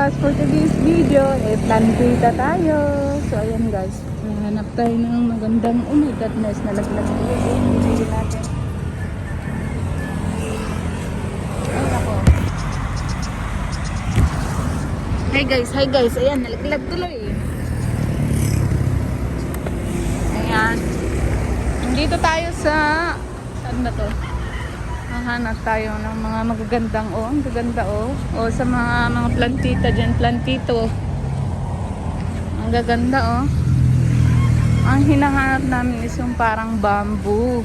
guys, for today's video, plantita tayo. So ayan guys, hanap tayo ng magandang, oh my goodness, nalaglag ko. Hindi natin. Ay ako. Hi guys, ayan, nalaglag tuloy. Ayan. Dito tayo sa, saan ba to? Hahanap tayo ng mga magagandang, ang gaganda o sa mga plantita dyan, plantito. Ang gaganda Ang hinahanap namin is yung parang bamboo.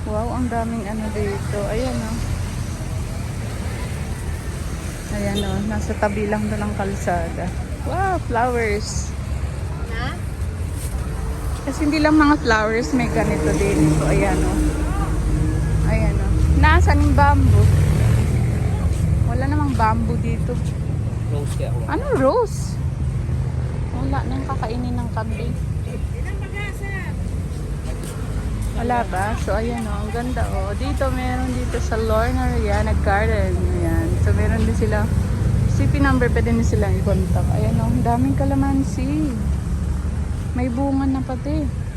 Wow, ang daming ano dito. Ayan Ayan nasa tabi lang doon ng kalsada. Wow, flowers. Kasi hindi lang mga flowers, may ganito din. So ayan Ayan Nasaan yung bamboo? Wala namang bamboo dito. Rose kaya ako. Ano rose? Wala nang kakainin ng kambing. Wala ba? So ayan ang ganda Dito meron dito sa Lorna Rihanna Garden. Ayan. So meron din sila CP number, pwede din silang i-contact. Ayan ang daming kalamansi. May bunga na pati.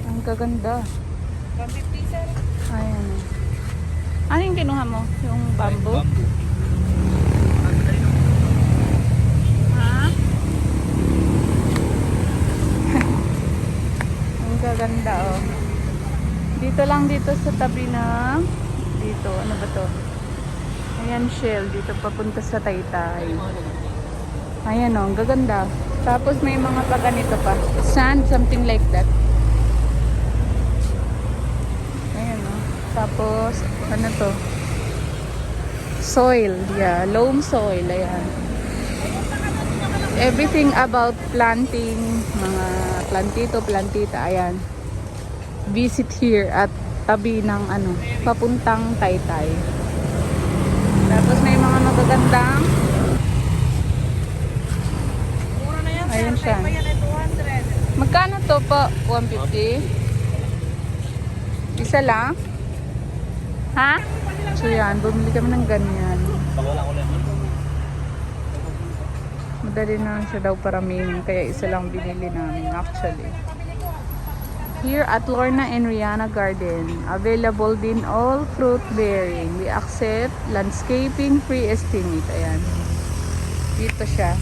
Ang kaganda. Ayan Ano yung kinuha mo? Yung bamboo? Ha? Ang kaganda Dito lang dito sa tabi ng dito, ano ba to? Ayan shell, dito papunta sa Taytay. Ayan ang gaganda. Tapos may mga paganito pa. Sand, something like that. Ayan Tapos, ano to? Soil, yeah. Loam soil, ayan. Everything about planting, mga plantito, plantita, ayan. Visit here at tabi ng papuntang Taytay. Tapos may mga magagandang ayan siya. Magkano to po? 150? Isa lang? Ha? So yan, bumili kami ng ganyan. Madali na siya daw paramihin, kaya isa lang binili namin actually. Here at Lorna and Rihanna Garden, available din all fruit bearing. We accept landscaping free estimate. Ayan. Dito siya.